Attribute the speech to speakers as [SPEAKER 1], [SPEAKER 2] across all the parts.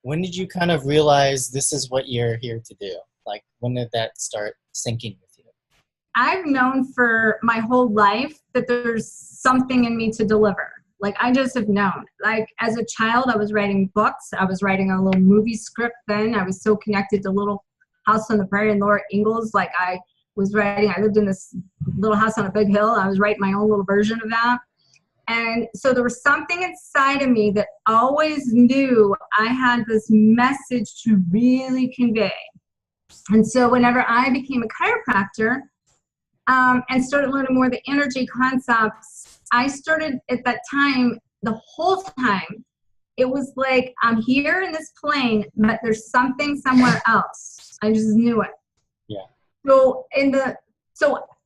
[SPEAKER 1] When did you kind of realize this is what you're here to do? Like, when did that start sinking with you?
[SPEAKER 2] I've known for my whole life that there's something in me to deliver. Like, I just have known. Like, as a child, I was writing books. I was writing a little movie script then. I was so connected to Little House on the Prairie and Laura Ingalls. Like, I lived in this little house on a big hill. I was writing my own little version of that. And so there was something inside of me that always knew I had this message to really convey. And so whenever I became a chiropractor, and started learning more of the energy concepts, I started at that time, the whole time, it was like, I'm here in this plane, but there's something somewhere else. I just knew it.
[SPEAKER 1] Yeah.
[SPEAKER 2] So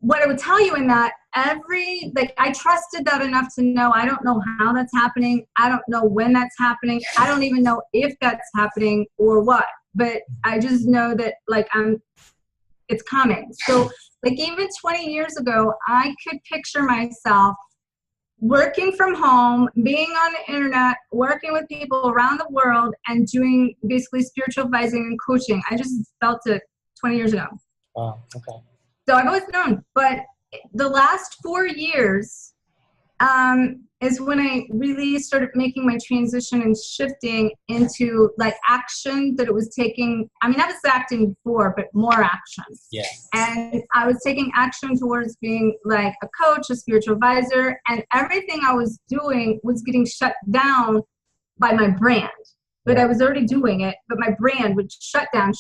[SPEAKER 2] what I would tell you in that, I trusted that enough to know, I don't know how that's happening. I don't know when that's happening. I don't even know if that's happening or what, but I just know that it's coming. So like even 20 years ago, I could picture myself working from home, being on the internet, working with people around the world and doing basically spiritual advising and coaching. I just felt it 20 years ago.
[SPEAKER 1] Wow, okay.
[SPEAKER 2] So I've always known, but the last 4 years is when I really started making my transition and shifting into like action that it was taking. I mean, I was acting before, but more action.
[SPEAKER 1] Yeah.
[SPEAKER 2] And I was taking action towards being like a coach, a spiritual advisor, and everything I was doing was getting shut down by my brand. But I was already doing it, but my brand would shut down.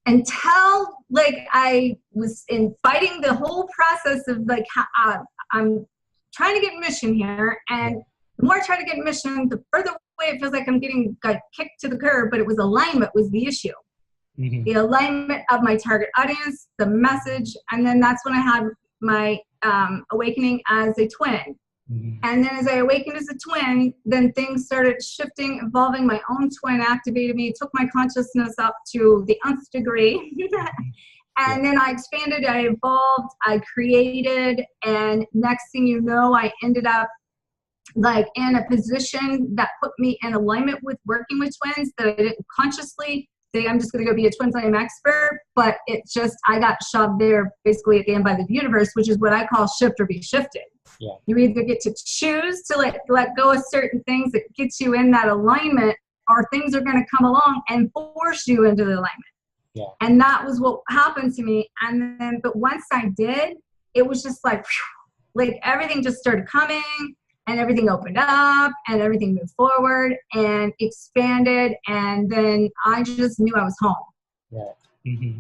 [SPEAKER 2] Until like I was fighting the whole process of like I'm trying to get mission here, and the more I try to get mission, the further away it feels like I'm getting like kicked to the curb. But it was alignment was the issue, the alignment of my target audience, the message, and then that's when I had my awakening as a twin. And then as I awakened as a twin, then things started shifting, evolving. My own twin activated me, took my consciousness up to the nth degree. And then I expanded, I evolved, I created, and next thing you know, I ended up like in a position that put me in alignment with working with twins that I didn't consciously say, I'm just going to go be a twin flame expert, but it just, I got shoved there basically at the end by the universe, which is what I call shift or be shifted.
[SPEAKER 1] Yeah.
[SPEAKER 2] You either get to choose to let go of certain things that gets you in that alignment, or things are going to come along and force you into the alignment.
[SPEAKER 1] Yeah.
[SPEAKER 2] And that was what happened to me. And then, but once I did, it was just like everything just started coming, and everything opened up, and everything moved forward and expanded. And then I just knew I was home.
[SPEAKER 1] Yeah.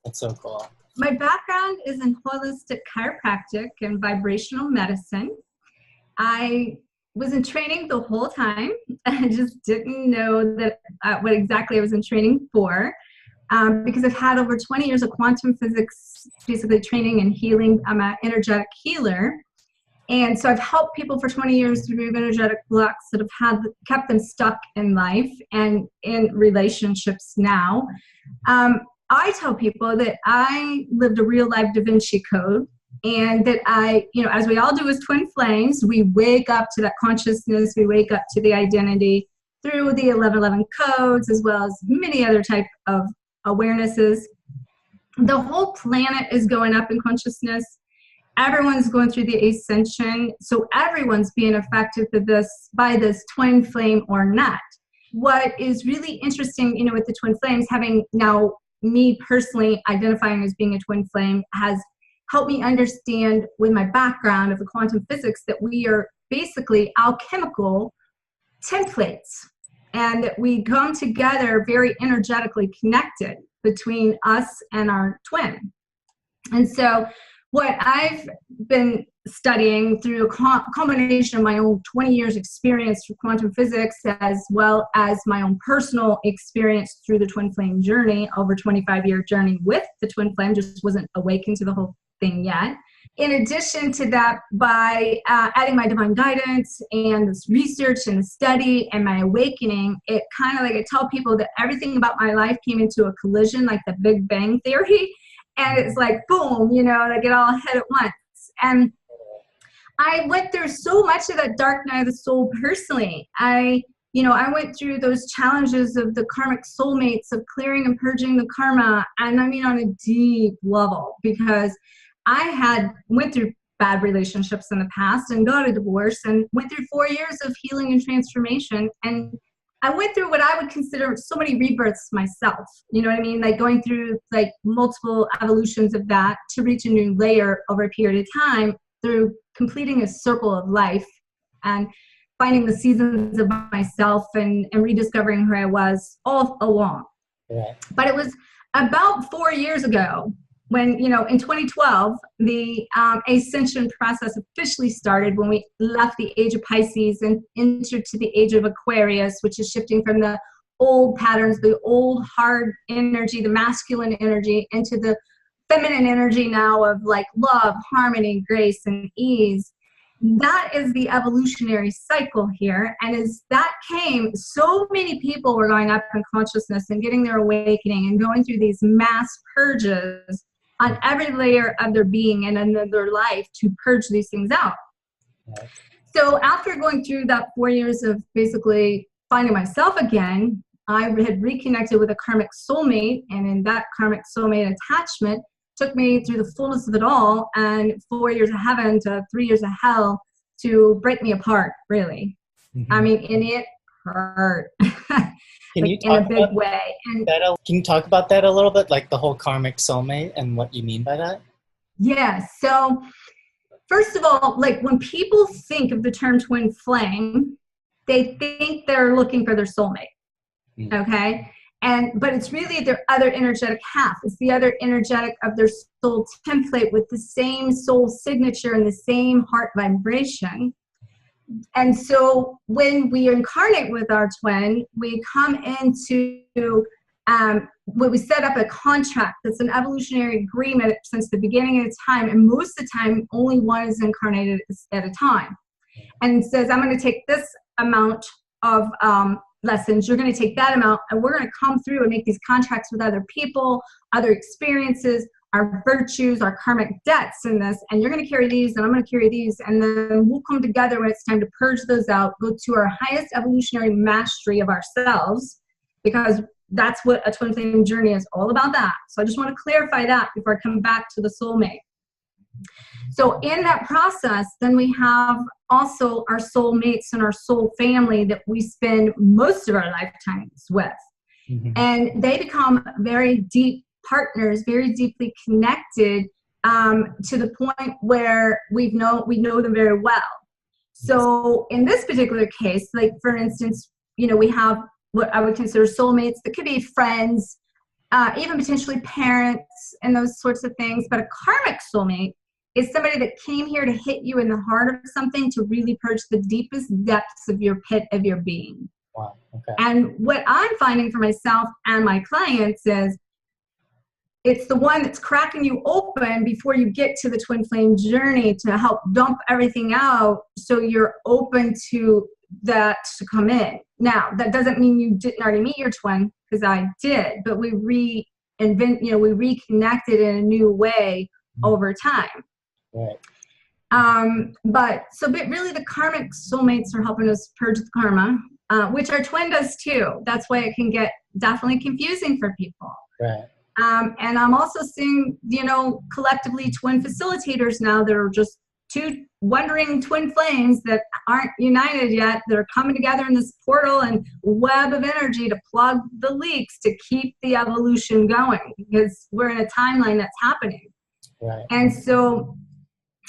[SPEAKER 1] That's so cool.
[SPEAKER 2] My background is in holistic chiropractic and vibrational medicine. I was in training the whole time. I just didn't know that what exactly I was in training for, because I've had over 20 years of quantum physics, basically training and healing. I'm an energetic healer. And so I've helped people for 20 years to remove energetic blocks that have kept them stuck in life and in relationships now. I tell people that I lived a real life Da Vinci Code, and that as we all do as twin flames, we wake up to that consciousness, we wake up to the identity through the 1111 codes, as well as many other type of awarenesses. The whole planet is going up in consciousness. Everyone's going through the ascension, so everyone's being affected by this twin flame or not. What is really interesting, with the twin flames, having now me personally identifying as being a twin flame, has helped me understand with my background of the quantum physics that we are basically alchemical templates, and that we come together very energetically connected between us and our twin. And so what I've been studying through a combination of my own 20 years experience through quantum physics, as well as my own personal experience through the twin flame journey, over 25-year journey with the twin flame, just wasn't awakened to the whole thing yet. In addition to that, by adding my divine guidance and this research and the study and my awakening, it kind of like I tell people that everything about my life came into a collision, like the Big Bang Theory. And it's like, boom, like it all hit at once. And I went through so much of that dark night of the soul personally. I I went through those challenges of the karmic soulmates, of clearing and purging the karma. And I mean, on a deep level, because I went through bad relationships in the past and got a divorce and went through 4 years of healing and transformation. And I went through what I would consider so many rebirths myself. You know what I mean? Like going through like multiple evolutions of that to reach a new layer over a period of time through completing a circle of life and finding the seasons of myself and rediscovering who I was all along.
[SPEAKER 1] Right.
[SPEAKER 2] But it was about 4 years ago when, in 2012, the ascension process officially started, when we left the age of Pisces and entered to the age of Aquarius, which is shifting from the old patterns, the old hard energy, the masculine energy, into the feminine energy now of like love, harmony, grace, and ease. That is the evolutionary cycle here. And as that came, so many people were going up in consciousness and getting their awakening and going through these mass purges on every layer of their being and in their life to purge these things out.
[SPEAKER 1] Right.
[SPEAKER 2] So after going through that 4 years of basically finding myself again, I had reconnected with a karmic soulmate, and in that karmic soulmate attachment took me through the fullness of it all, and 4 years of heaven to 3 years of hell to break me apart, really.
[SPEAKER 1] Mm-hmm.
[SPEAKER 2] I mean, and it hurt.
[SPEAKER 1] Can
[SPEAKER 2] like
[SPEAKER 1] you talk
[SPEAKER 2] in a big
[SPEAKER 1] about
[SPEAKER 2] way. And
[SPEAKER 1] that? Can you talk about that a little bit, like the whole karmic soulmate and what you mean by that?
[SPEAKER 2] yeah, so first of all, like when people think of the term twin flame, they think they're looking for their soulmate. Okay. But it's really their other energetic half. It's the other energetic of their soul template with the same soul signature and the same heart vibration. And so when we incarnate with our twin, we come into when we set up a contract that's an evolutionary agreement since the beginning of time. And most of the time, only one is incarnated at a time. And it says, I'm going to take this amount of lessons, you're going to take that amount, and we're going to come through and make these contracts with other people, other experiences, our virtues, our karmic debts in this, and you're going to carry these and I'm going to carry these, and then we'll come together when it's time to purge those out, go to our highest evolutionary mastery of ourselves, because that's what a twin flame journey is all about. That. So I just want to clarify that before I come back to the soulmate. So in that process, then we have also our soulmates and our soul family that we spend most of our lifetimes with. Mm-hmm. And they become very deep partners, very deeply connected, to the point where we know them very well. So in this particular case, like for instance, we have what I would consider soulmates that could be friends, even potentially parents and those sorts of things. But a karmic soulmate is somebody that came here to hit you in the heart of something, to really purge the deepest depths of your pit of your being.
[SPEAKER 1] Wow. Okay.
[SPEAKER 2] And what I'm finding for myself and my clients is it's the one that's cracking you open before you get to the twin flame journey, to help dump everything out so you're open to that to come in. Now, that doesn't mean you didn't already meet your twin, because I did, but we we reconnected in a new way over time.
[SPEAKER 1] Right.
[SPEAKER 2] But really the karmic soulmates are helping us purge the karma, which our twin does too. That's why it can get definitely confusing for people.
[SPEAKER 1] Right.
[SPEAKER 2] And I'm also seeing, collectively twin facilitators now that are just two wandering twin flames that aren't united yet. They're coming together in this portal and web of energy to plug the leaks, to keep the evolution going, because we're in a timeline that's happening.
[SPEAKER 1] Right.
[SPEAKER 2] And so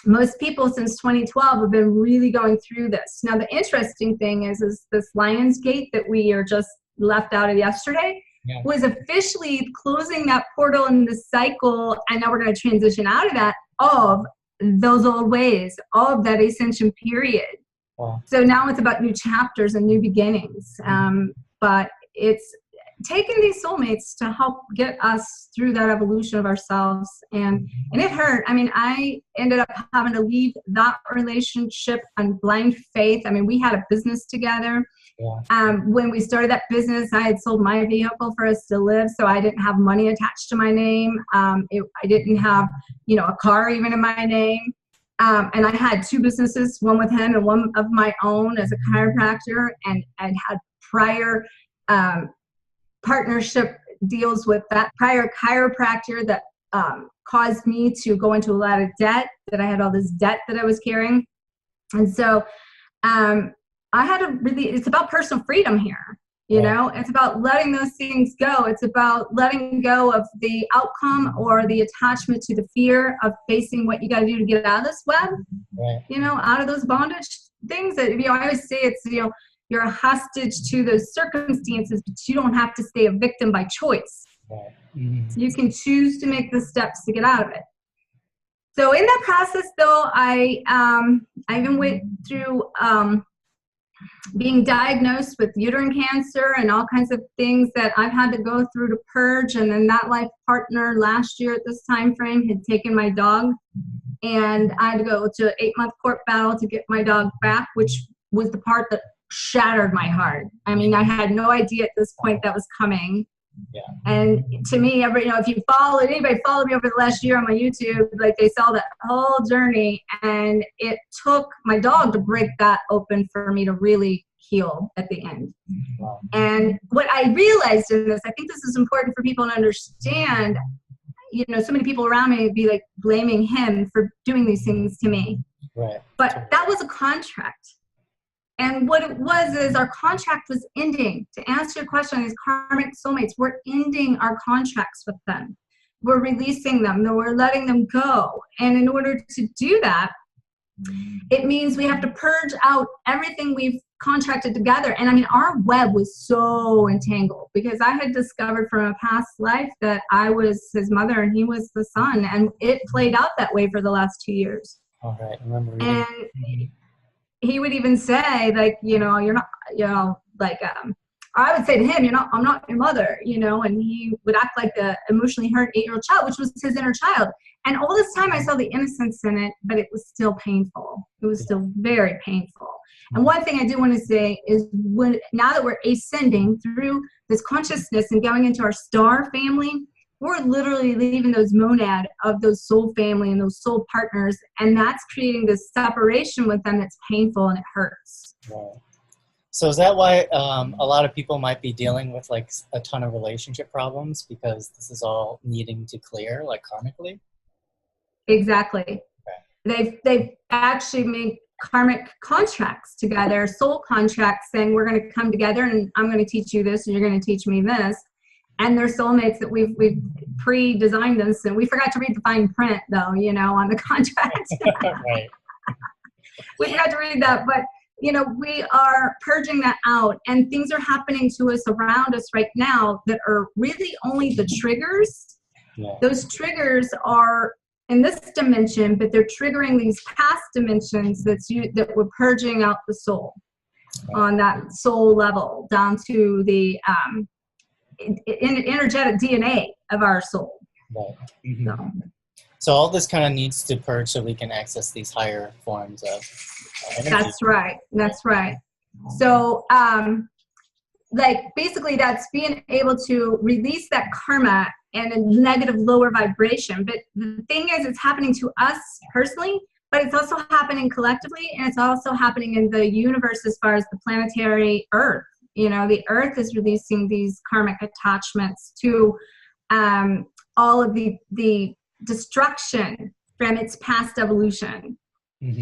[SPEAKER 2] most people since 2012 have been really going through this. Now, the interesting thing is this Lion's Gate that we are just left out of yesterday was officially closing that portal in the cycle. And now we're going to transition out of that, of those old ways, of that ascension period.
[SPEAKER 1] Wow.
[SPEAKER 2] So now it's about new chapters and new beginnings. But it's taking these soulmates to help get us through that evolution of ourselves. And it hurt. I mean, I ended up having to leave that relationship on blind faith. I mean, we had a business together. Yeah. When we started that business, I had sold my vehicle for us to live, so I didn't have money attached to my name. I didn't have, a car even in my name. And I had two businesses, one with him and one of my own as a chiropractor, and I'd had prior partnership deals with that prior chiropractor that caused me to go into a lot of debt, that I had all this debt that I was carrying. And so I had to really, it's about personal freedom here. You know, it's about letting those things go. It's about letting go of the outcome or the attachment to the fear of facing what you got to do to get out of this web, you know, out of those bondage things that, you know, I always say it's, you know, you're a hostage to those circumstances, but you don't have to stay a victim by choice. You can choose to make the steps to get out of it. So in that process, though, I even went through being diagnosed with uterine cancer and all kinds of things that I've had to go through to purge. And then that life partner last year at this time frame had taken my dog, and I had to go to an 8-month court battle to get my dog back, which was the part that shattered my heart. I mean, I had no idea at this point that was coming. And to me, you know, if you follow anybody followed me over the last year on my YouTube, like they saw that whole journey, and it took my dog to break that open for me to really heal at the end. And what I realized in this, I think this is important for people to understand, you know, so many people around me would be like blaming him for doing these things to me. But that was a contract. And what it was is our contract was ending. To answer your question, these karmic soulmates, we're ending our contracts with them. We're releasing them. We're letting them go. And in order to do that, it means we have to purge out everything we've contracted together. And I mean, our web was so entangled because I had discovered from a past life that I was his mother and he was the son. And it played out that way for the last 2 years.
[SPEAKER 1] All right. I remember reading.
[SPEAKER 2] And he would even say, like, you know, you're not, you know, like, I would say to him, I'm not your mother, you know, and he would act like a emotionally hurt 8-year-old child, which was his inner child. And all this time I saw the innocence in it, but it was still painful. It was still very painful. And one thing I do want to say is now that we're ascending through this consciousness and going into our star family, we're literally leaving those monad of those soul family and those soul partners, and that's creating this separation with them that's painful and it hurts.
[SPEAKER 1] So is that why a lot of people might be dealing with like a ton of relationship problems, because this is all needing to clear, like karmically?
[SPEAKER 2] Exactly. They've actually made karmic contracts together, soul contracts, saying we're going to come together and I'm going to teach you this and you're going to teach me this. And they're soulmates that we've pre-designed this, and we forgot to read the fine print, though, you know, on the contract. We forgot to read that, but you know, we are purging that out, and things are happening to us around us right now that are really only the triggers. Those triggers are in this dimension, but they're triggering these past dimensions that we're purging out the soul on that soul level down to the energetic DNA of our soul.
[SPEAKER 1] So all this kind of needs to purge so we can access these higher forms of energy.
[SPEAKER 2] That's right. That's right. So, like, basically that's being able to release that karma and a negative lower vibration. But the thing is, it's happening to us personally, but it's also happening collectively, and it's also happening in the universe as far as the planetary Earth. You know, the Earth is releasing these karmic attachments to all of the destruction from its past evolution.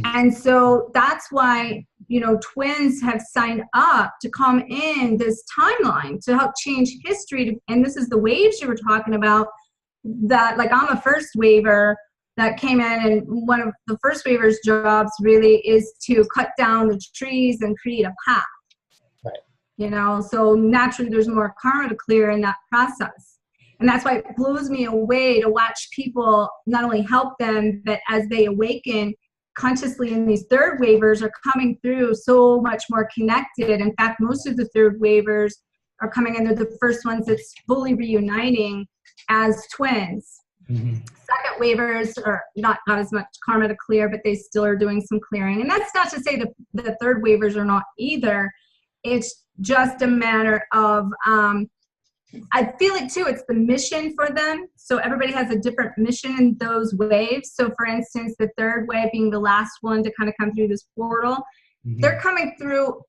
[SPEAKER 2] And so that's why, you know, twins have signed up to come in this timeline to help change history. And this is the waves you were talking about, that, like, I'm a first waver that came in, and one of the first waver's jobs really is to cut down the trees and create a path. You know, so naturally there's more karma to clear in that process. And that's why it blows me away to watch people not only help them, but as they awaken consciously, and these third wavers are coming through so much more connected. In fact, most of the third wavers are coming in. They're the first ones that's fully reuniting as twins. Second wavers are not as much karma to clear, but they still are doing some clearing. And that's not to say that the third wavers are not either. It's just a matter of I feel like too, it's the mission for them. So everybody has a different mission in those waves. So for instance, the third wave being the last one to kind of come through this portal, they're coming through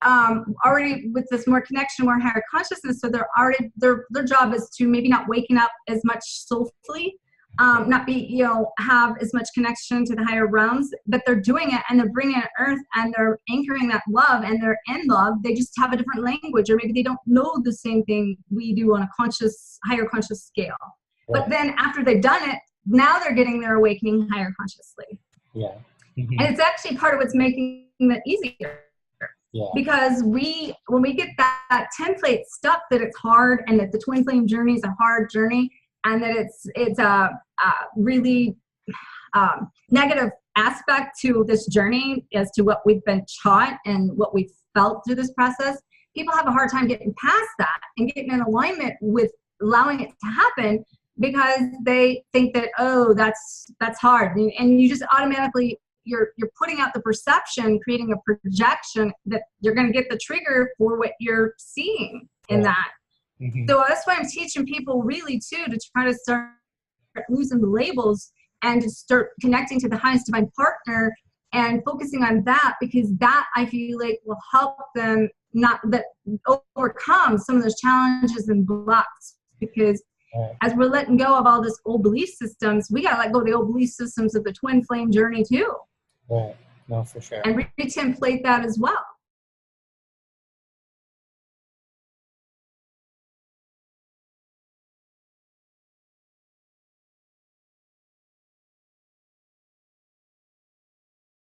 [SPEAKER 2] already with this more connection, more higher consciousness. So they're already, their job is to maybe not waking up as much soulfully, not be, you know, have as much connection to the higher realms, but they're doing it and they're bringing it earth and they're anchoring that love and they're in love. They just have a different language, or maybe they don't know the same thing we do on a conscious, higher conscious scale. Right. But then after they've done it, now they're getting their awakening higher consciously.
[SPEAKER 1] Yeah.
[SPEAKER 2] And it's actually part of what's making it easier. Yeah. Because when we get that template stuck, that it's hard and that the twin flame journey is a hard journey, and that it's a really negative aspect to this journey as to what we've been taught and what we've felt through this process, people have a hard time getting past that and getting in alignment with allowing it to happen, because they think that, oh, that's hard. And you just automatically, you're putting out the perception, creating a projection that you're going to get the trigger for what you're seeing in that. So that's why I'm teaching people really too, to try to start losing the labels and to start connecting to the highest divine partner and focusing on that, because that I feel like will help them overcome some of those challenges and blocks. Because as we're letting go of all this old belief systems, we got to let go of the old belief systems of the twin flame journey too.
[SPEAKER 1] Right. No, for sure.
[SPEAKER 2] And re-template that as well.